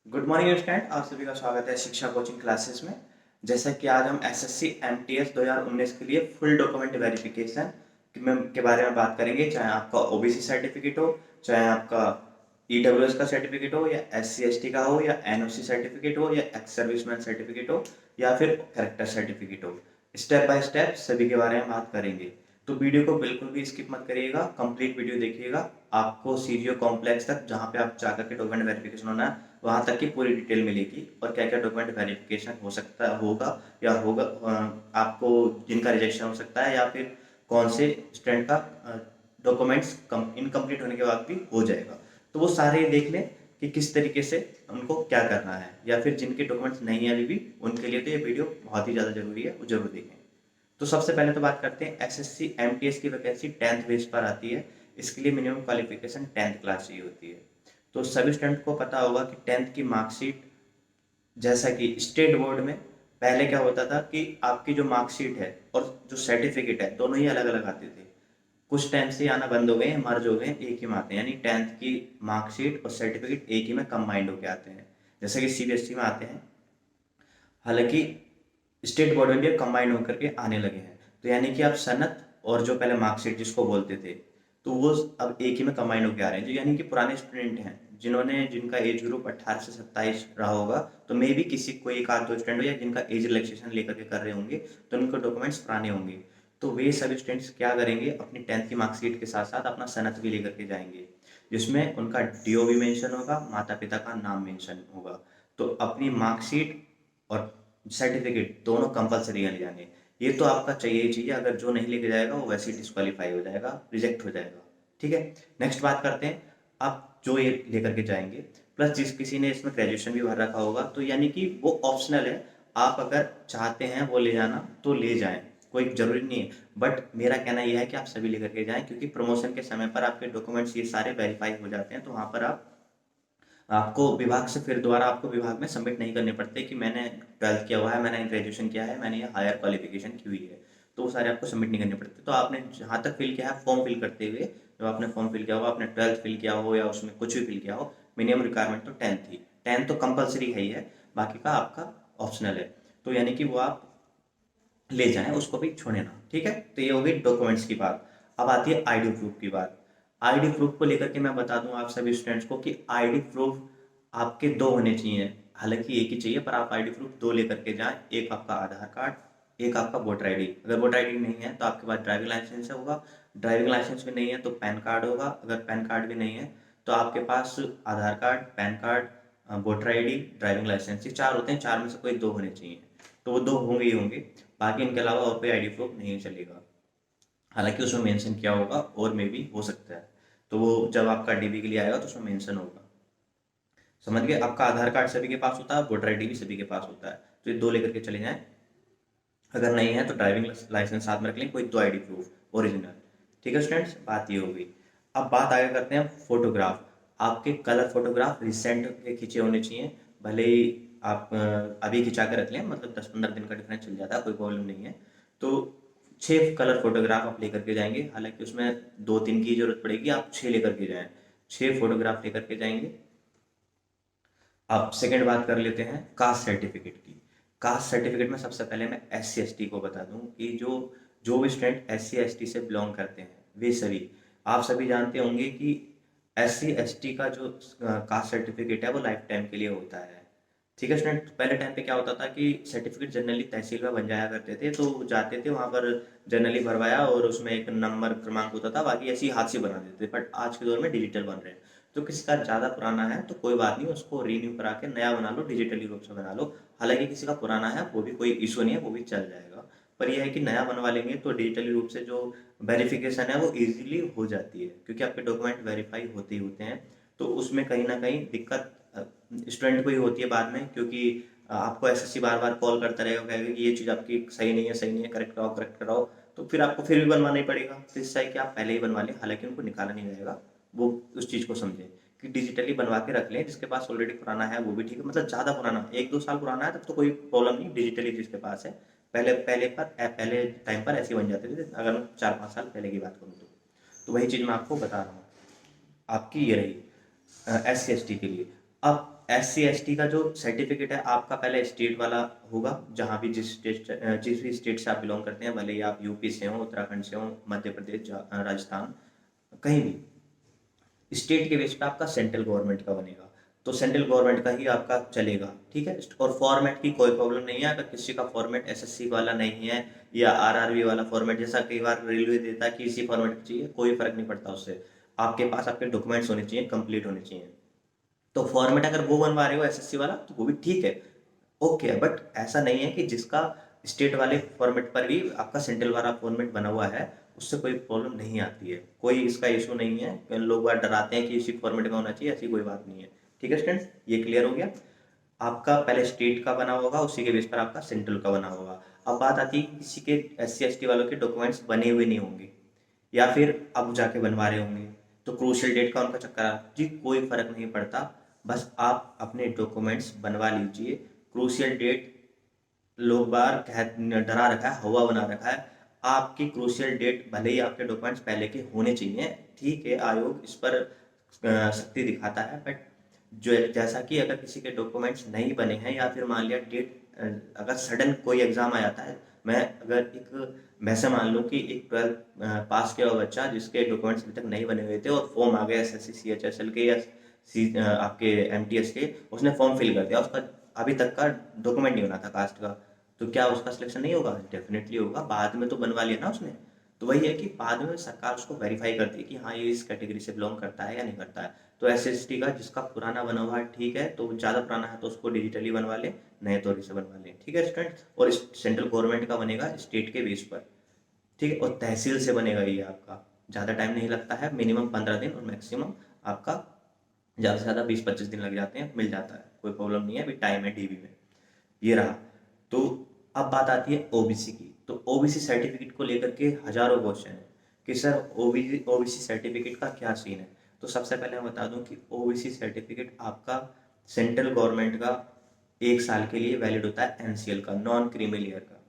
Good morning student, आप सभी का स्वागत है शिक्षा कोचिंग क्लासेस में। जैसा कि आज हम एसएससी एमटीएस 2019 के लिए फुल डॉक्यूमेंट वेरिफिकेशन के बारे में बात करेंगे। चाहे आपका ओबीसी सर्टिफिकेट हो, चाहे आपका ईडब्ल्यूएस का सर्टिफिकेट हो, या एससी एसटी का हो, या एनओसी सर्टिफिकेट हो, या एक्स सर्विसमैन सर्टिफिकेट हो, या फिर करेक्टर सर्टिफिकेट हो, स्टेप बाय स्टेप सभी के बारे में बात करेंगे। तो वीडियो को बिल्कुल भी स्किप मत करिएगा, कंप्लीट वीडियो देखिएगा। आपको सीजीओ कॉम्प्लेक्स तक, जहाँ पे आप जाकर के डॉक्यूमेंट वेरिफिकेशन होना है, वहाँ तक की पूरी डिटेल मिलेगी और क्या क्या डॉक्यूमेंट वेरिफिकेशन हो सकता होगा या होगा, आपको जिनका रिजेक्शन हो सकता है, या फिर कौन से स्टूडेंट का डॉक्यूमेंट्स इनकम्प्लीट होने के बाद भी हो जाएगा। तो वो सारे देख लें कि किस तरीके से उनको क्या करना है, या फिर जिनके डॉक्यूमेंट्स नहीं है अभी भी, उनके लिए तो ये वीडियो बहुत ही ज़्यादा जरूरी है, वो जरूर देखें। तो सबसे पहले तो बात करते हैं, एसएससी एमटीएस की वैकेंसी 10th बेस पर आती है। इसके लिए मिनिमम क्वालिफिकेशन 10th क्लास चाहिए होती है। तो सभी स्टूडेंट को पता होगा कि 10th की मार्कशीट, जैसा कि स्टेट बोर्ड में पहले क्या होता था कि आपकी जो मार्कशीट है और जो सर्टिफिकेट है, दोनों ही अलग अलग आते थे। कुछ टाइम से आना बंद हो गए हैं, मर्ज हो गए हैं, एक ही में आते हैं, यानी 10th की मार्कशीट और सर्टिफिकेट एक ही में कंबाइंड होकर आते हैं, जैसे कि सीबीएसई में आते हैं। हालांकि स्टेट बोर्ड में भी कंबाइंड होकर के आने लगे हैं। तो यानी कि आप सनत और जो पहले मार्कशीट जिसको बोलते थे, तो वो अब एक ही में कंबाइंड होकर आ रहे हैं। जो यानी कि पुराने स्टूडेंट हैं, जिन्होंने जिनका एज ग्रुप 18 से 27 रहा होगा, तो मे भी किसी कोई एक आध दो स्टूडेंट हो, या जिनका एज रिलैक्सेशन लेकर के कर रहे होंगे, तो उनके डॉक्यूमेंट्स पुराने होंगे। तो वे सभी स्टूडेंट्स क्या करेंगे, अपनी 10th की मार्कशीट के साथ साथ अपना सनत भी लेकर के जाएंगे, जिसमें उनका डीओ भी मेंशन होगा, माता पिता का नाम मेंशन होगा। तो अपनी मार्कशीट और सर्टिफिकेट दोनों कंपलसरी है ले जाने। ये तो आपका चाहिए ही चाहिए, अगर जो नहीं लेके जाएगा वो वैसे ही डिस्क्वालीफाई हो जाएगा, रिजेक्ट हो जाएगा। ठीक है, नेक्स्ट बात करते हैं। आप जो ये लेकर के जाएंगे, प्लस जिस किसी ने इसमें ग्रेजुएशन भी भर रखा होगा, तो यानी कि वो ऑप्शनल है। आप अगर चाहते हैं वो ले जाना तो ले जाएं, कोई जरूरी नहीं है। बट मेरा कहना यह है कि आप सभी लेकर के जाएं, क्योंकि प्रमोशन के समय पर आपके डॉक्यूमेंट्स ये सारे वेरीफाई हो जाते हैं, तो वहाँ पर आपको विभाग से फिर दोबारा आपको विभाग में सबमिट नहीं करने पड़ते कि मैंने 12th किया हुआ है, मैंने ग्रेजुएशन किया है, मैंने ये हायर क्वालिफिकेशन की हुई है। तो वो सारे आपको सबमिट नहीं करने पड़ते। तो आपने जहाँ तक फिल किया है फॉर्म फिल करते हुए, जब आपने फॉर्म फिल किया हो, आपने 12th फिल किया हो या उसमें कुछ भी फिल किया हो, मिनिमम रिक्वायरमेंट तो 10th ही, 10th तो कंपलसरी है ही है, बाकी का आपका ऑप्शनल है। तो यानी कि वो आप ले जाएं, उसको भी छोड़े ना। ठीक है, तो ये हो गई डॉक्यूमेंट्स की बात। अब आती है आईडी प्रूफ की बात। आईडी प्रूफ को लेकर के मैं बता दूं आप सभी स्टूडेंट्स को कि आईडी प्रूफ आपके दो होने चाहिए। हालांकि एक ही चाहिए, पर आप आईडी प्रूफ दो लेकर के जाएं। एक आपका आधार कार्ड, एक आपका वोटर आईडी। अगर वोटर आईडी नहीं है तो आपके पास ड्राइविंग लाइसेंस होगा, ड्राइविंग लाइसेंस भी नहीं है तो पैन कार्ड होगा, अगर पैन कार्ड भी नहीं है तो आपके पास Aadhaar card, PAN card, voter ID, driving licence, ये चार होते हैं, चार में से कोई दो होने चाहिए। तो वो दो होंगे ही होंगे, बाकी इनके अलावा और कोई आईडी प्रूफ नहीं चलेगा। हालांकि उसमें मेंशन किया होगा और में भी हो सकता है, तो वो जब आपका डीबी के लिए आएगा तो उसमें मेंशन होगा। समझ गए, आपका आधार कार्ड सभी के पास होता है, वोटर आईडी भी सभी के पास होता है, तो ये दो लेकर के चले जाएं। अगर नहीं है तो ड्राइविंग लाइसेंस साथ में रख लें, कोई दो आईडी प्रूफ ओरिजिनल। ठीक है स्टूडेंट्स, बात ये हो गई। अब बात आगे करते हैं फोटोग्राफ। आपके कलर फोटोग्राफ रिसेंट के खींचे होने चाहिए। भले ही आप अभी खिंचा के रख लें, मतलब 10-15 दिन का डिफरेंस चल जाता है, कोई प्रॉब्लम नहीं है। तो 6 कलर फोटोग्राफ आप लेकर के जाएंगे। हालांकि उसमें 2-3 की जरूरत पड़ेगी, आप 6 लेकर के जाएं। 6 फोटोग्राफ लेकर के जाएंगे। अब सेकंड बात कर लेते हैं कास्ट सर्टिफिकेट की। कास्ट सर्टिफिकेट में सबसे पहले मैं एस सी एस टी को बता दूं कि जो जो भी student S C S T से बिलोंग करते हैं, वे सभी, आप सभी जानते होंगे कि एस सी एस टी का जो कास्ट सर्टिफिकेट है वो लाइफ टाइम के लिए होता है। ठीक है स्टूडेंट, पहले टाइम पे क्या होता था कि सर्टिफिकेट जनरली तहसील में बन जाया करते थे, तो जाते थे वहाँ पर, जनरली भरवाया और उसमें एक नंबर क्रमांक होता था, बाकी ऐसे ही हाथ से बना देते थे। बट आज के दौर में डिजिटल बन रहे हैं, तो किसी का ज़्यादा पुराना है तो कोई बात नहीं, उसको रीन्यू करा के नया बना लो, डिजिटली रूप से बना लो। हालांकि किसी का पुराना है वो भी कोई इशू नहीं है, वो भी चल जाएगा। पर यह है कि नया बनवा लेंगे तो डिजिटली रूप से जो वेरिफिकेशन है वो इजीली हो जाती है, क्योंकि आपके डॉक्यूमेंट वेरीफाई होते ही होते हैं। तो उसमें कहीं ना कहीं दिक्कत स्टूडेंट को ही होती है बाद में, क्योंकि आपको एसएससी बार बार कॉल करता रहेगा, कहेगा कि ये चीज़ आपकी सही नहीं है, सही नहीं है, करेक्ट कराओ, करेक्ट कराओ। तो फिर आपको फिर भी बनवाना ही पड़ेगा। तो इससे है कि आप पहले ही बनवा लें, हालांकि उनको निकाला नहीं जाएगा, वो उस चीज़ को समझें कि डिजिटली बनवा के रख लें। जिसके पास ऑलरेडी पुराना है वो भी ठीक है, मतलब ज़्यादा पुराना 1-2 साल पुराना है तब तो कोई प्रॉब्लम नहीं, डिजिटली जिसके पास है। पहले पहले पर पहले टाइम पर ऐसे बन जाते थे, अगर मैं 4-5 साल पहले की बात करूँ तो वही चीज़ मैं आपको बता रहा हूँ। आपकी ये रही एस सी एस टी के लिए। अब SC ST का जो सर्टिफिकेट है आपका पहले स्टेट वाला होगा, जहाँ भी जिस भी स्टेट से आप बिलोंग करते हैं, भले ही आप यूपी से हो, उत्तराखंड से हो, मध्य प्रदेश, राजस्थान, कहीं भी स्टेट के बेस पे आपका सेंट्रल गवर्नमेंट का बनेगा, तो सेंट्रल गवर्नमेंट का ही आपका चलेगा, ठीक है। और फॉर्मेट की कोई प्रॉब्लम नहीं है, अगर किसी का फॉर्मेट SSC वाला नहीं है या RRB वाला फॉर्मेट, जैसा कई बार रेलवे देता है कि इसी फॉर्मेट चाहिए, कोई फर्क नहीं पड़ता उससे, आपके पास आपके डॉक्यूमेंट्स होने चाहिए, कंप्लीट होने चाहिए। तो फॉर्मेट अगर वो बनवा रहे हो SSC वाला तो वो भी ठीक है, ओके है, बट ऐसा नहीं है कि जिसका स्टेट वाले फॉर्मेट पर भी आपका सेंट्रल वाला फॉर्मेट बना हुआ है उससे कोई प्रॉब्लम नहीं आती है, कोई इसका इशू नहीं है। लोग बात डराते हैं कि इसी फॉर्मेट में होना चाहिए, ऐसी कोई बात नहीं है, ठीक है स्टूडेंट्स, ये क्लियर हो गया। आपका पहले स्टेट का बना होगा, उसी के बेस पर आपका सेंट्रल का बना होगा। अब बात आती है किसी के SC ST वालों के डॉक्यूमेंट्स बने हुए नहीं होंगे या फिर अब जाके बनवा रहे होंगे, तो क्रूशियल डेट का उनका चक्कर आ जी, कोई फर्क नहीं पड़ता, बस आप अपने डॉक्यूमेंट्स बनवा लीजिए। क्रूशियल डेट लोग बार डरा रखा है, हवा बना रखा है, आपकी क्रूशियल डेट भले ही आपके डॉक्यूमेंट्स पहले के होने चाहिए, ठीक है, आयोग इस पर शक्ति दिखाता है, बट जो जैसा कि अगर किसी के डॉक्यूमेंट्स नहीं बने हैं या फिर मान लिया डेट अगर सडन कोई एग्जाम आ जाता है, मैं अगर एक वैसे मान लूँ कि एक 12th पास किया हुआ बच्चा जिसके डॉक्यूमेंट्स अभी तक नहीं बने हुए थे और फॉर्म आ गया SSC CHSL के या आपके MTS के, उसने फॉर्म फिल कर दिया, उसका अभी तक का डॉक्यूमेंट नहीं बना था कास्ट का, तो क्या उसका सिलेक्शन नहीं होगा? डेफिनेटली होगा, बाद में तो बनवा लिया ना उसने। तो वही है कि बाद में सरकार उसको वेरीफाई करती है कि हाँ ये इस कैटेगरी से बिलोंग करता है या नहीं करता है। तो SST का जिसका पुराना बना हुआ है ठीक है, तो ज़्यादा पुराना है तो उसको डिजिटली बनवा ले, नए तौर से बनवा ले, ठीक है स्टूडेंट। और सेंट्रल गवर्नमेंट का बनेगा स्टेट के बेस पर, ठीक है, और तहसील से बनेगा ये आपका, ज़्यादा टाइम नहीं लगता है, मिनिमम 15 दिन और मैक्सिमम आपका ज़्यादा से ज़्यादा 20-25 दिन लग जाते हैं, मिल जाता है, कोई प्रॉब्लम नहीं है, अभी टाइम है DB में। ये रहा। तो अब बात आती है OBC की, तो OBC सर्टिफिकेट को लेकर के हजारों क्वेश्चन है कि सर OBC सर्टिफिकेट का क्या सीन है। तो सबसे पहले मैं बता दूं कि OBC सर्टिफिकेट आपका सेंट्रल गवर्नमेंट का 1 साल के लिए वैलिड होता है, NCL का, नॉन क्रीमी लेयर का,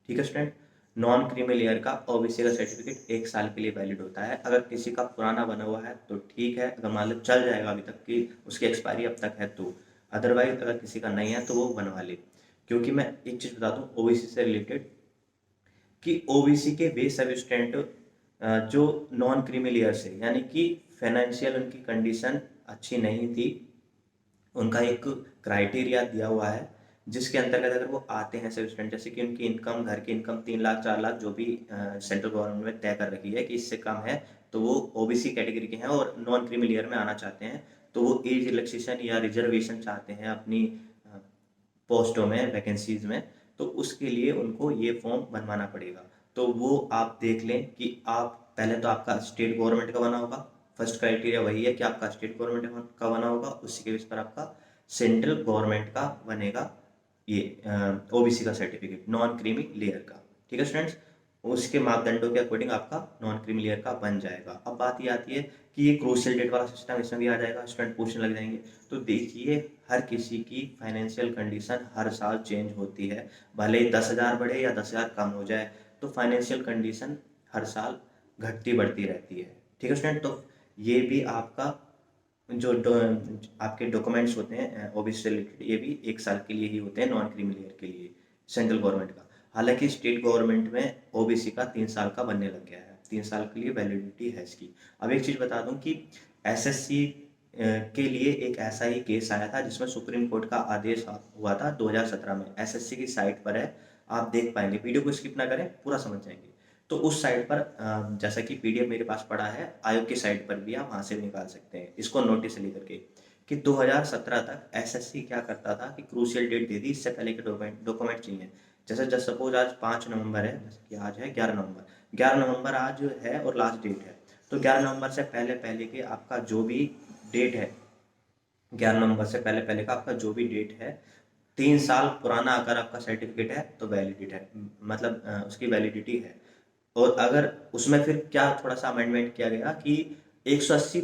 ठीक है स्टूडेंट। नॉन क्रीमी लेयर का OBC का सर्टिफिकेट 1 साल के लिए वैलिड होता है। अगर किसी का पुराना बना हुआ है तो ठीक है, अगर मान लो चल जाएगा अभी तक की उसकी एक्सपायरी अब तक है तो, अदरवाइज अगर किसी का नहीं है तो वो बनवा ले। क्योंकि मैं एक चीज़ बता दूं OBC से रिलेटेड कि OBC के वे सब स्टूडेंट जो नॉन क्रीमी लेयर से, यानी कि फाइनेंशियल उनकी कंडीशन अच्छी नहीं थी, उनका एक क्राइटेरिया दिया हुआ है जिसके अंतर्गत अगर वो आते हैं सब स्टूडेंट, जैसे कि उनकी इनकम, घर की इनकम 3 लाख 4 लाख जो भी सेंट्रल गवर्नमेंट ने तय कर रखी है कि इससे कम है, तो वो OBC कैटेगरी के हैं और नॉन क्रीमी लेयर में आना चाहते हैं, तो वो एज रिलैक्सेशन या रिजर्वेशन चाहते हैं अपनी पोस्टों में, वैकेंसीज में, तो उसके लिए उनको ये फॉर्म बनवाना पड़ेगा। तो वो आप देख लें कि आप पहले तो आपका स्टेट गवर्नमेंट का बना होगा, फर्स्ट क्राइटेरिया वही है कि आपका स्टेट गवर्नमेंट का बना होगा, उसी के बेस पर आपका सेंट्रल गवर्नमेंट का बनेगा ये OBC का सर्टिफिकेट नॉन क्रीमी लेयर का, ठीक है स्टूडेंट्स। उसके मापदंडों के अकॉर्डिंग आपका नॉन क्रीमी लेयर का बन जाएगा। अब बात ये आती है कि ये क्रूशियल डेट वाला सिस्टम इसमें भी आ जाएगा, स्टूडेंट पूछने लग जाएंगे। तो देखिए हर किसी की फाइनेंशियल कंडीशन हर साल चेंज होती है, भले ही 10,000 बढ़े या 10,000 कम हो जाए, तो फाइनेंशियल कंडीशन हर साल घटती बढ़ती रहती है, ठीक है स्टूडेंट। तो ये भी आपका जो आपके डॉक्यूमेंट्स होते हैं OBC से रिलेटेड, ये भी 1 साल के लिए ही होते हैं नॉन क्रीमी लेयर के लिए, सेंट्रल गवर्नमेंट का। हालांकि स्टेट गवर्नमेंट में OBC का 3 साल का बनने लग गया है, 3 साल के लिए वैलिडिटी है इसकी। अब एक चीज़ बता दूं कि SSC के लिए एक ऐसा ही केस आया था जिसमें सुप्रीम कोर्ट का आदेश हुआ था 2017 में, SSC की साइट पर है, आप देख पाएंगे, वीडियो को स्किप ना करें, पूरा समझ जाएंगे। तो उस साइट पर जैसा कि PDF मेरे पास पड़ा है, आयोग की साइट पर भी आप वहाँ से निकाल सकते हैं इसको, नोटिस लेकर के कि 2017 तक SSC क्या करता था कि क्रूशियल डेट दे दी, इससे पहले के डॉक्यूमेंट चाहिए। जैसे जब सपोज आज 5 नवंबर है, जैसे कि आज है 11 नवंबर, 11 नवंबर आज है और लास्ट डेट है, तो 11 नवंबर से पहले पहले के आपका जो भी डेट है, 11 नवंबर से पहले पहले का आपका जो भी डेट है, 3 साल पुराना अगर आपका सर्टिफिकेट है तो वैलिडिटी है, मतलब उसकी वैलिडिटी है। और अगर उसमें फिर क्या थोड़ा सा अमेंडमेंट किया गया कि 180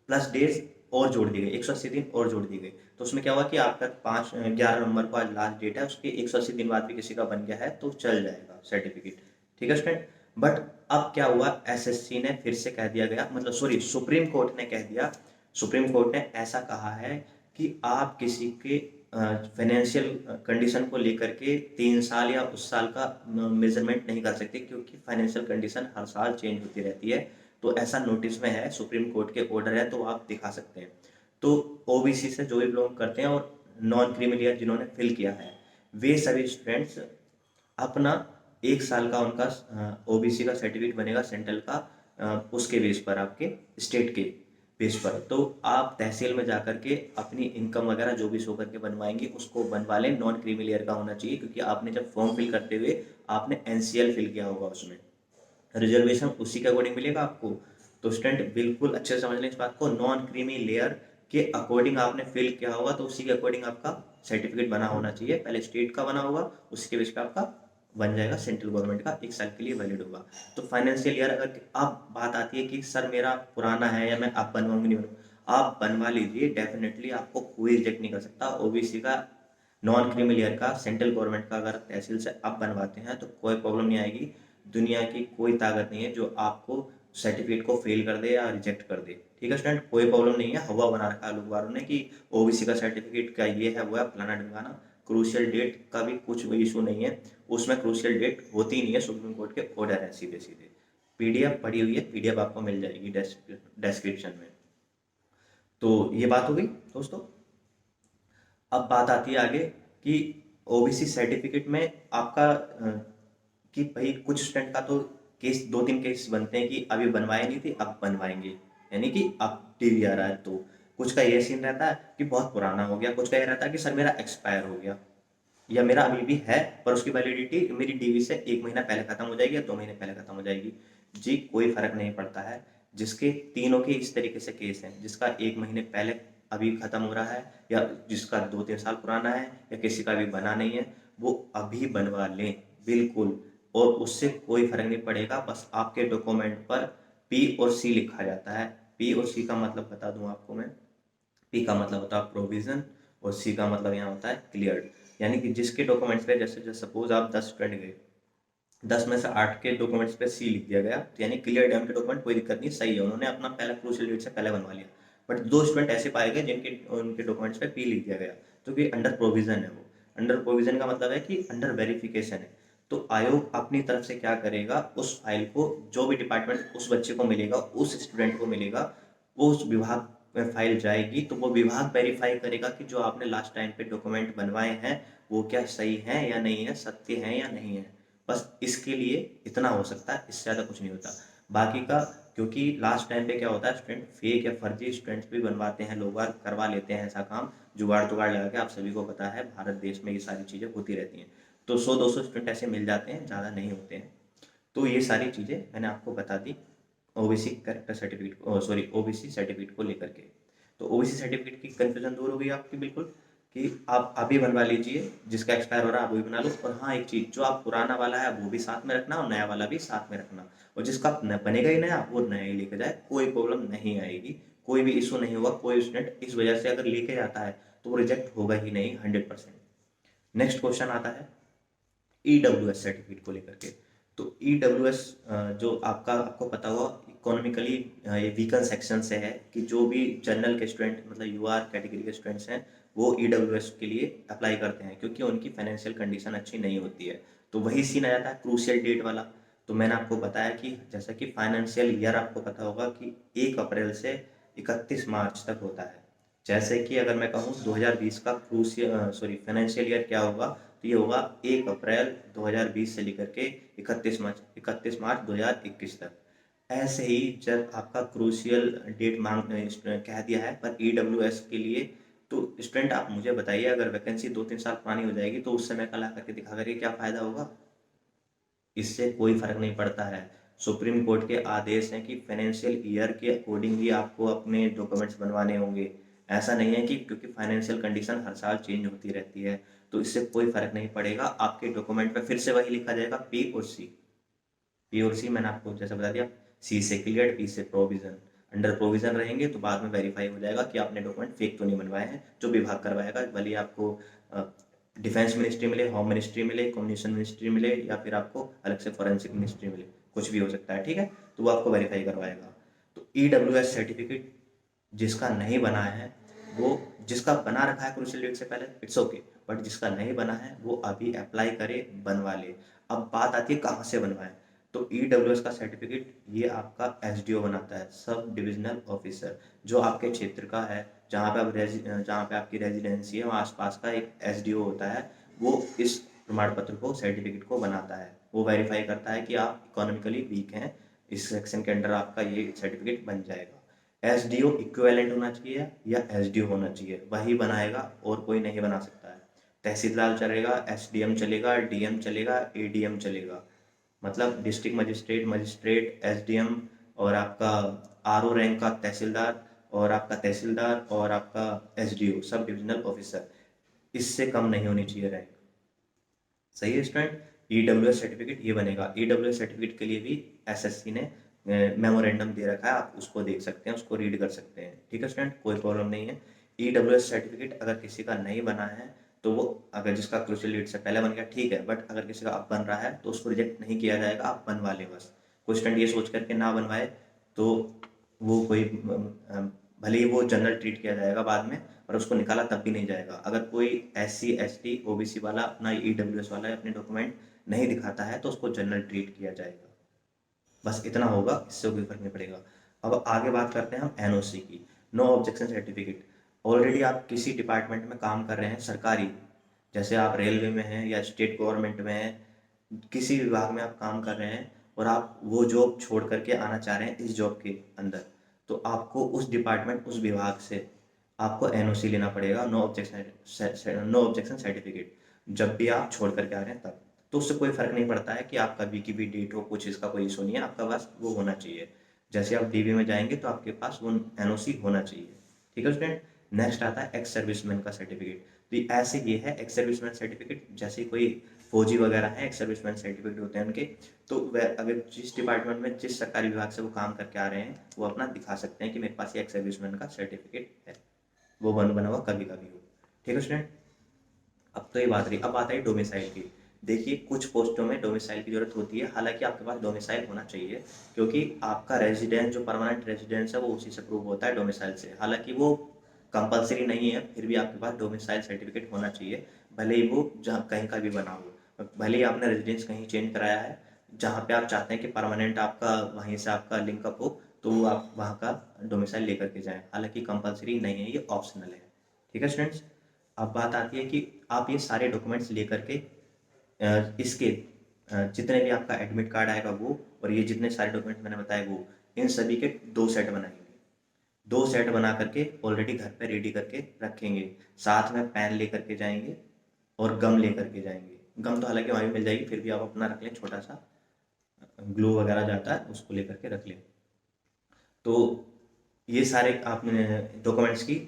प्लस डेज और जोड़ दी गई, 180 दिन और जोड़ दी गई। तो उसमें क्या हुआ कि आपका 11 नवंबर को आज लास्ट डेट है, उसके 180 दिन बाद भी किसी का बन गया है तो चल जाएगा सर्टिफिकेट, ठीक है स्टूडेंट। बट अब क्या हुआ, SSC ने फिर से कह दिया गया, मतलब सॉरी सुप्रीम कोर्ट ने कह दिया, सुप्रीम कोर्ट ने ऐसा कहा है कि आप किसी के फाइनेंशियल कंडीशन को लेकर के 3 साल या उस साल का मेजरमेंट नहीं कर सकते, क्योंकि फाइनेंशियल कंडीशन हर साल चेंज होती रहती है। तो ऐसा नोटिस में है, सुप्रीम कोर्ट के ऑर्डर है, तो आप दिखा सकते हैं। तो ओबीसी से जो भी बिलोंग करते हैं और नॉन क्रीमी लेयर जिन्होंने फिल किया है, वे सभी स्टूडेंट्स अपना 1 साल का उनका ओबीसी का सर्टिफिकेट बनेगा सेंट्रल का, उसके बेस पर, आपके स्टेट के बेस पर। तो आप तहसील में जाकर के अपनी इनकम वगैरह जो भी शो करके बनवाएंगे उसको बनवा लें। नॉन क्रीमी लेयर का होना चाहिए, क्योंकि आपने जब फॉर्म फिल करते हुए आपने एनसीएल फिल किया होगा, उसमें रिजर्वेशन उसी के अकॉर्डिंग मिलेगा आपको। तो स्टूडेंट बिल्कुल अच्छे से समझ लें इस बात को, नॉन क्रीमी लेयर के अकॉर्डिंग आपने फिल किया होगा, तो उसी के अकॉर्डिंग आपका सर्टिफिकेट बना होना चाहिए। पहले स्टेट का बना होगा, उसके बेस पे आपका बन जाएगा सेंट्रल गवर्नमेंट का, 1 साल के लिए वैलिड होगा। तो फाइनेंशियल ईयर अगर अब बात आती है कि सर मेरा पुराना है या मैं आप बनवाऊंगी नहीं बनवाऊंगा, आप बनवा लीजिए, डेफिनेटली आपको कोई रिजेक्ट नहीं कर सकता। ओबीसी का नॉन क्रीमी लेयर का सेंट्रल गवर्नमेंट का अगर तहसील से आप बनवाते हैं तो कोई प्रॉब्लम नहीं आएगी। दुनिया की कोई ताकत नहीं है जो आपको सर्टिफिकेट को फेल कर दे या रिजेक्ट कर दे। ठीक है स्टूडेंट, कोई प्रॉब्लम नहीं है। हवा बना रखा है लोग वालों ने कि ओबीसी का सर्टिफिकेट का ये है वो है फलाना ढिमकाना। क्रूशियल डेट का भी कुछ इशू नहीं है, उसमें क्रूशियल डेट होती ही नहीं है, सुप्रीम कोर्ट के ऑर्डर है सीधे सीधे। पीडीएफ पड़ी हुई है, पीडीएफ आपको मिल जाएगी डिस्क्रिप्शन में। तो ये बात हो गई दोस्तों। अब बात आती है आगे कि ओबीसी सर्टिफिकेट में आपका कि भाई कुछ स्टूडेंट का तो केस, 2-3 केस बनते हैं कि अभी बनवाए नहीं थे अब बनवाएंगे, यानी कि अब टीवी आ रहा है। तो कुछ का ये सीन रहता है कि बहुत पुराना हो गया, कुछ का ये रहता है कि सर मेरा एक्सपायर हो गया, या मेरा अभी भी है पर उसकी वैलिडिटी मेरी डीवी से 1 महीना पहले खत्म हो जाएगी या 2 महीने पहले खत्म हो जाएगी। जी कोई फर्क नहीं पड़ता है। जिसके तीनों के इस तरीके से केस हैं, जिसका 1 महीने पहले अभी खत्म हो रहा है, या जिसका 2-3 साल पुराना है, या किसी का भी बना नहीं है, वो अभी बनवा लें बिल्कुल। और उससे कोई फर्क नहीं पड़ेगा, बस आपके डॉक्यूमेंट पर पी और सी लिखा जाता है। पी और सी का मतलब बता दूं आपको मैं। पी का मतलब होता है प्रोविजन, और सी का मतलब यहाँ होता है क्लियर्ड। यानी कि जिसके डॉक्यूमेंट्स पे, जैसे सपोज आप 10 स्टूडेंट गए, 10 में से 8 के डॉक्यूमेंट्स पे सी लिख दिया गया, तो यानी क्लियर है, उनके डॉक्यूमेंट कोई दिक्कत नहीं, सही है, उन्होंने अपना पहला क्रूशियल डेट से पहले बनवा लिया। बट 2 स्टूडेंट ऐसे पाए गए जिनके उनके डॉक्यूमेंट्स पे पी लिख दिया गया, तो कि अंडर प्रोविजन है वो। अंडर प्रोविजन का मतलब है कि अंडर वेरिफिकेशन है। तो आयोग अपनी तरफ से क्या करेगा, उस फाइल को जो भी डिपार्टमेंट उस बच्चे को मिलेगा, उस स्टूडेंट को मिलेगा, वो उस विभाग में फाइल जाएगी, तो वो विभाग वेरीफाई करेगा कि जो आपने लास्ट टाइम पे डॉक्यूमेंट बनवाए हैं वो क्या सही है या नहीं है, सत्य है या नहीं है। बस इसके लिए इतना हो सकता है, इससे ज़्यादा कुछ नहीं होता। बाकी का, क्योंकि लास्ट टाइम पे क्या होता है, स्टूडेंट फेक या फर्जी स्टूडेंट्स भी बनवाते हैं, लोग बार करवा लेते हैं ऐसा काम, जुगाड़ तुगाड़ लगा के। आप सभी को पता है भारत देश में ये सारी चीज़ें होती रहती हैं। तो 100-200 स्टूडेंट ऐसे मिल जाते हैं, ज़्यादा नहीं होते हैं। तो ये सारी चीज़ें मैंने आपको बता दी OBC character certificate, sorry OBC certificate को लेकर के। तो ओबीसी सर्टिफिकेट की कंफ्यूजन दूर हो गई आपकी बिल्कुल, कि आप अभी बनवा लीजिए, जिसका एक्सपायर हो रहा है आप वही बना लो। और हाँ, एक चीज़, जो आप पुराना वाला है वो भी साथ में रखना और नया वाला भी साथ में रखना। और जिसका बनेगा ही नया, वो नया ही लेके जाए, कोई प्रॉब्लम नहीं आएगी, कोई भी इशू नहीं होगा। कोई स्टूडेंट इस वजह से अगर लेके जाता है तो वो रिजेक्ट होगा ही नहीं 100%। नेक्स्ट क्वेश्चन आता है ईडब्ल्यूएस सर्टिफिकेट को लेकर के। तो ईडब्ल्यूएस जो आपको पता होगा, इकोनॉमिकली ये वीकन सेक्शन से है, कि जो भी जनरल के स्टूडेंट, मतलब यूआर कैटेगरी के स्टूडेंट्स हैं, वो ईडब्ल्यूएस के लिए अप्लाई करते हैं, क्योंकि उनकी फाइनेंशियल कंडीशन अच्छी नहीं होती है। तो वही सीन आ जाता है क्रूशियल डेट वाला। तो मैंने आपको बताया कि जैसा कि फाइनेंशियल ईयर आपको पता होगा कि 1 अप्रैल से 31 मार्च तक होता है। जैसे कि अगर मैं कहूँ 2020 का फाइनेंशियल ईयर क्या होगा, तो ये होगा 1 अप्रैल 2020 से लेकर के 31 मार्च 2021 तक। ऐसे ही जब आपका क्रूशियल डेट कह दिया है पर ईडब्ल्यूएस के लिए, तो स्टूडेंट आप मुझे बताइए, अगर वैकेंसी 2-3 साल पुरानी हो जाएगी तो उस समय कला करके दिखा करके क्या फायदा होगा। इससे कोई फर्क नहीं पड़ता है। सुप्रीम कोर्ट के आदेश हैं कि फाइनेंशियल ईयर के अकॉर्डिंग ही आपको अपने डॉक्यूमेंट्स बनवाने होंगे। ऐसा नहीं है कि क्योंकि फाइनेंशियल कंडीशन हर साल चेंज होती रहती है, तो इससे कोई फर्क नहीं पड़ेगा। आपके डॉक्यूमेंट पे फिर से वही लिखा जाएगा पी और सी। पी और सी मैंने आपको जैसे बता दिया, सी से क्लियर, पी से प्रोविजन। अंडर प्रोविजन रहेंगे तो बाद में वेरीफाई हो जाएगा कि आपने डॉक्यूमेंट फेक तो नहीं बनवाए हैं, जो विभाग करवाएगा। भले आपको डिफेंस मिनिस्ट्री मिले, होम मिनिस्ट्री मिले, कम्युनिकेशन मिनिस्ट्री मिले, या फिर आपको अलग से फॉरेंसिक मिनिस्ट्री मिले, कुछ भी हो सकता है, ठीक है। तो वो आपको वेरीफाई करवाएगा। तो ईडब्ल्यूएस सर्टिफिकेट जिसका नहीं बना है वो जिसका बना रखा है क्रूशियल डेट से पहले इट्स ओके, बट जिसका नहीं बना है वो अभी अप्लाई करे, बनवा ले। अब बात आती है कहाँ से बनवाएं। तो ईडब्ल्यूएस का सर्टिफिकेट ये आपका एसडीओ बनाता है, सब डिविजनल ऑफिसर, जो आपके क्षेत्र का है, जहाँ पे आपकी रेजिडेंसी है वहाँ आसपास का एक एसडीओ होता है, वो इस प्रमाण पत्र को, सर्टिफिकेट को बनाता है। वो वेरीफाई करता है कि आप इकोनॉमिकली वीक हैं, इस सेक्शन के अंडर आपका ये सर्टिफिकेट बन जाएगा। एसडीओ इक्विवेलेंट होना चाहिए या एसडीओ होना चाहिए, वही बनाएगा और कोई नहीं बना सकता है। तहसीलदार चलेगा, एसडीएम चलेगा, डीएम चलेगा, एडीएम चलेगा, मतलब डिस्ट्रिक्ट मजिस्ट्रेट, मजिस्ट्रेट, एसडीएम, और आपका आरओ रैंक का तहसीलदार, और आपका तहसीलदार और आपका एसडीओ, सब डिविजनल ऑफिसर, इससे कम नहीं होनी चाहिए रैंक। सही है स्टूडेंट। ईडब्ल्यूएस सर्टिफिकेट ये बनेगा। ईडब्ल्यूएस सर्टिफिकेट के लिए भी एसएससी ने मेमोरेंडम दे रखा है, आप उसको देख सकते हैं, उसको रीड कर सकते हैं। ठीक है स्टूडेंट, कोई प्रॉब्लम नहीं है। ईडब्ल्यूएस सर्टिफिकेट अगर किसी का नहीं बना है तो वो, अगर जिसका क्रूशियल डेट से पहले बन गया ठीक है, बट अगर किसी का अब बन रहा है तो उसको रिजेक्ट नहीं किया जाएगा, आप बनवा लें बस। कोई स्टूडेंट ये सोच करके ना बनवाए तो वो कोई भले ही वो जनरल ट्रीट किया जाएगा बाद में, और उसको निकाला तब भी नहीं जाएगा। अगर कोई SC ST OBC वाला अपना EWS वाला अपने डॉक्यूमेंट नहीं दिखाता है तो उसको जनरल ट्रीट किया जाएगा। बस इतना होगा, इससे कोई फर्क नहीं पड़ेगा। अब आगे बात करते हैं हम NOC की, नो ऑब्जेक्शन सर्टिफिकेट। ऑलरेडी आप किसी डिपार्टमेंट में काम कर रहे हैं सरकारी, जैसे आप रेलवे में हैं या स्टेट गवर्नमेंट में हैं, किसी विभाग में आप काम कर रहे हैं और आप वो जॉब छोड़ करके आना चाह रहे हैं इस जॉब के अंदर, तो आपको उस डिपार्टमेंट, उस विभाग से आपको NOC लेना पड़ेगा, नो ऑब्जेक्शन सर्टिफिकेट, जब भी आप छोड़ करके आ रहे हैं तब। तो उससे कोई फर्क नहीं पड़ता है कि आपका बी की भी डेट हो, कुछ इसका कोई इशू नहीं है, आपका बस वो होना चाहिए। जैसे आप DV में जाएंगे तो आपके पास वो NOC होना चाहिए। ठीक है स्टूडेंट। नेक्स्ट आता है एक्स सर्विसमैन का सर्टिफिकेट। तो ऐसे ये है एक्स सर्विसमैन सर्टिफिकेट, जैसे कोई फौजी वगैरह हैं, एक्स सर्विसमैन सर्टिफिकेट होते हैं उनके। तो वह अगर जिस डिपार्टमेंट में, जिस सरकारी विभाग से वो काम करके आ रहे हैं, वो अपना दिखा सकते हैं कि मेरे पास ये एक्स सर्विसमैन का सर्टिफिकेट है, वो बना हुआ कभी कभी हो। ठीक है स्टूडेंट। अब तो ये बात रही, अब बात आई डोमिसाइल की। देखिए कुछ पोस्टों में डोमिसाइल की जरूरत होती है, हालांकि आपके पास डोमिसाइल होना चाहिए, क्योंकि आपका रेजिडेंस जो परमानेंट रेजिडेंस है वो उसी से प्रूव होता है, डोमिसाइल से। हालांकि वो कंपलसरी नहीं है, फिर भी आपके पास डोमिसाइल सर्टिफिकेट होना चाहिए, भले ही वो जहाँ कहीं का भी बना हो, भले ही आपने रेजिडेंस कहीं चेंज कराया है, जहाँ पे आप चाहते हैं कि परमानेंट आपका वहीं से आपका लिंकअप हो, तो आप वहाँ का डोमिसाइल लेकर के जाएं। हालांकि कंपलसरी नहीं है, ये ऑप्शनल है। ठीक है स्टूडेंट्स। अब बात आती है कि आप ये सारे डॉक्यूमेंट्स लेकर के इसके जितने भी आपका एडमिट कार्ड आएगा वो, और ये जितने सारे डॉक्यूमेंट्स मैंने बताए वो, इन सभी के 2 सेट बनाएंगे। 2 सेट बना करके ऑलरेडी घर पे रेडी करके रखेंगे। साथ में पेन लेकर के जाएंगे और गम लेकर के जाएंगे। गम तो हालांकि वहाँ भी मिल जाएगी, फिर भी आप अपना रख लें, छोटा सा ग्लू वगैरह जाता है, उसको लेकर के रख लें। तो ये सारे आपने डॉक्यूमेंट्स की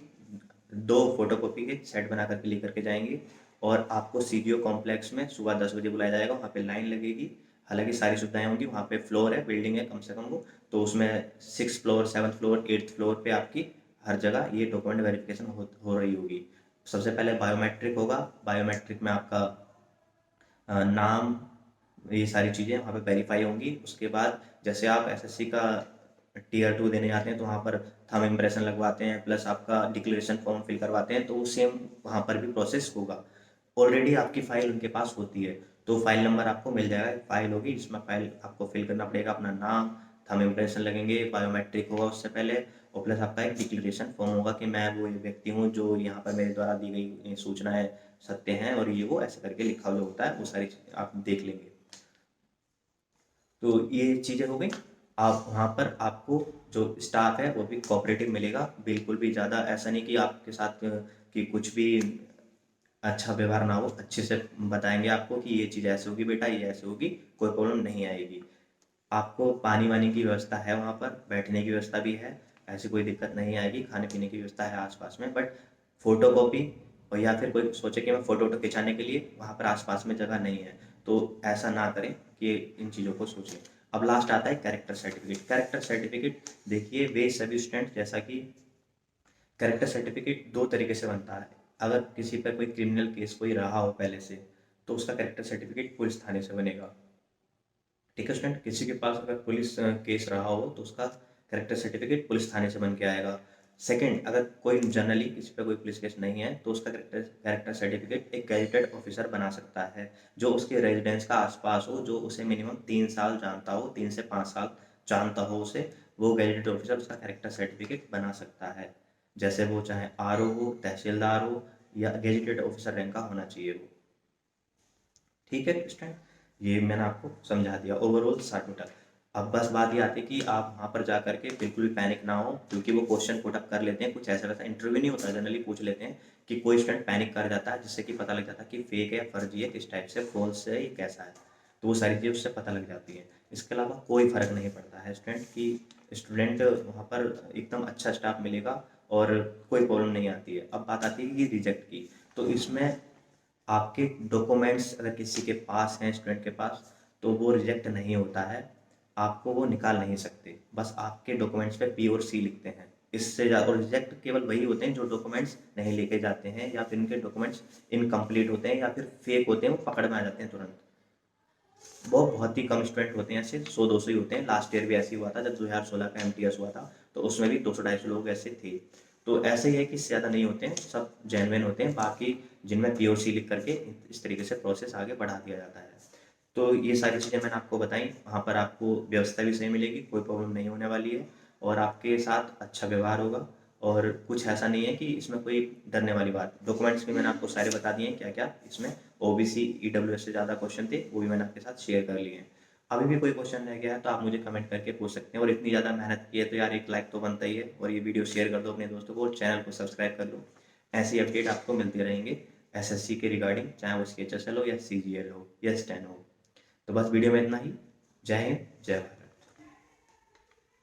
2 फोटोकॉपी के सेट बना करके लेकर के जाएंगे, और आपको CDO कॉम्प्लेक्स में सुबह 10 बजे बुलाया जाएगा, वहाँ पे लाइन लगेगी। हालांकि सारी सुविधाएं होंगी, वहाँ पे फ्लोर है, बिल्डिंग है कम से कम वो, तो उसमें 6th floor, 7th floor, 8th floor पे आपकी हर जगह ये डॉक्यूमेंट वेरिफिकेशन हो रही होगी। सबसे पहले बायोमेट्रिक होगा, बायोमेट्रिक में आपका नाम, ये सारी चीज़ें वहाँ पे वेरीफाई होंगी। उसके बाद जैसे आप SSC का Tier 2 देने जाते हैं तो वहाँ पर थंब इम्प्रेशन लगवाते हैं, प्लस आपका डिक्लेरेशन फॉर्म फिल करवाते हैं, तो वो सेम वहाँ पर भी प्रोसेस होगा। ऑलरेडी आपकी फ़ाइल उनके पास होती है, तो फाइल नंबर आपको मिल जाएगा, फाइल होगी जिसमें फाइल आपको फिल करना पड़ेगा, अपना नाम, थंब इम्प्रेशन लगेंगे, बायोमेट्रिक होगा उससे पहले, और प्लस आपका एक डिक्लेरेशन फॉर्म होगा कि मैं वो व्यक्ति हूँ जो यहाँ पर मेरे द्वारा दी गई सूचनाएं सत्य हैं, और ये वो ऐसे करके लिखा हुआ होता है, वो सारी आप देख लेंगे। तो ये चीज़ें हो गई। आप वहाँ पर आपको जो स्टाफ है वो भी कोऑपरेटिव मिलेगा, बिल्कुल भी ज़्यादा ऐसा नहीं कि आपके साथ कि कुछ भी अच्छा व्यवहार ना हो, अच्छे से बताएंगे आपको कि ये चीज़ ऐसे होगी बेटा, ये ऐसे होगी, कोई प्रॉब्लम नहीं आएगी। आपको पानी वानी की व्यवस्था है, वहाँ पर बैठने की व्यवस्था भी है, ऐसी कोई दिक्कत नहीं आएगी, खाने पीने की व्यवस्था है आसपास में। बट फोटो कॉपी, और या फिर कोई सोचे कि मैं फ़ोटो वोटो खिंचाने के लिए वहाँ पर आसपास में जगह नहीं है, तो ऐसा ना करें कि इन चीज़ों को सोचें। अब लास्ट आता है कैरेक्टर सर्टिफिकेट। कैरेक्टर सर्टिफिकेट देखिए वे सभी स्टूडेंट, जैसा कि कैरेक्टर सर्टिफिकेट 2 तरीके से बनता है। अगर किसी पर कोई क्रिमिनल केस कोई रहा हो पहले से, तो उसका कैरेक्टर सर्टिफिकेट पुलिस थाने से बनेगा। ठीक है स्टूडेंट। किसी के पास अगर पुलिस केस रहा हो तो उसका कैरेक्टर सर्टिफिकेट पुलिस थाने से बन के आएगा। सेकंड, अगर कोई जनरली किसी पे कोई पुलिस केस नहीं है तो उसका कैरेक्टर सर्टिफिकेट एक गैजेटेड ऑफिसर बना सकता है, जो उसके रेजिडेंस का आसपास हो, जो उसे मिनिमम 3 साल जानता हो, 3 से 5 साल जानता हो उसे, वो गैजेटेड ऑफिसर उसका कैरेक्टर सर्टिफिकेट बना सकता है। जैसे वो चाहे आरओ हो, तहसीलदार हो, या गैजेटेड ऑफिसर रैंक का होना चाहिए वो। ठीक है स्टूडेंट, ये मैंने आपको समझा दिया ओवरऑल सा टोटल। अब बस बात ये आती है कि आप वहाँ पर जा करके बिल्कुल भी पैनिक ना हो, क्योंकि वो क्वेश्चन पुट अप कर लेते हैं, कुछ ऐसा वैसा इंटरव्यू नहीं होता, जनरली पूछ लेते हैं कि कोई स्टूडेंट पैनिक कर जाता है, जिससे कि पता लग जाता है कि फेक है या फर्जी है, किस टाइप से, फॉल्स है, ये कैसा है, तो वो सारी चीज़ें उससे पता लग जाती है। इसके अलावा कोई फ़र्क नहीं पड़ता है स्टूडेंट की स्टूडेंट वहाँ पर एकदम अच्छा स्टाफ मिलेगा और कोई प्रॉब्लम नहीं आती है। अब बात आती है कि रिजेक्ट की, तो इसमें आपके डॉक्यूमेंट्स अगर किसी के पास हैं, स्टूडेंट के पास, तो वो रिजेक्ट नहीं होता है, आपको वो निकाल नहीं सकते, बस आपके डॉक्यूमेंट्स पे पी और सी लिखते हैं। इससे ज़्यादा, और रिजेक्ट केवल वही होते हैं जो डॉक्यूमेंट्स नहीं लेके जाते हैं, या फिर उनके डॉक्यूमेंट्स इनकम्प्लीट होते हैं या फिर फेक होते हैं, वो पकड़ में आ जाते हैं तुरंत। वो बहुत ही कम स्टूडेंट होते हैं, ऐसे 100-200 ही होते हैं। लास्ट ईयर भी ऐसे ही हुआ था, जब 2016 का एमटीएस हुआ था, तो उसमें भी 200-250 लोग ऐसे थे। तो ऐसे ही है कि इससे ज़्यादा नहीं होते हैं, सब जेन्युइन होते हैं, बाकी जिनमें पी और सी लिख करके इस तरीके से प्रोसेस आगे बढ़ा दिया जाता है। तो ये सारी चीज़ें मैंने आपको बताई, वहाँ पर आपको व्यवस्था भी सही मिलेगी, कोई प्रॉब्लम नहीं होने वाली है, और आपके साथ अच्छा व्यवहार होगा, और कुछ ऐसा नहीं है कि इसमें कोई डरने वाली बात। डॉक्यूमेंट्स भी मैंने आपको सारे बता दिए हैं क्या क्या इसमें, ओबीसी ईडब्ल्यूएस से ज़्यादा क्वेश्चन थे, वो भी मैंने आपके साथ शेयर कर लिए हैं। अभी भी कोई क्वेश्चन रह गया है तो आप मुझे कमेंट करके पूछ सकते हैं, और इतनी ज़्यादा मेहनत की है तो यार एक लाइक तो बनता ही है, और ये वीडियो शेयर कर दो अपने दोस्तों को, और चैनल को सब्सक्राइब कर लो। ऐसी अपडेट आपको मिलते रहेंगे एसएससी के रिगार्डिंग, चाहे वो सीएचएसएल हो या सीजीएल हो या स्टेनो हो। तो बस वीडियो में इतना ही। जय हिंद, जय भारत।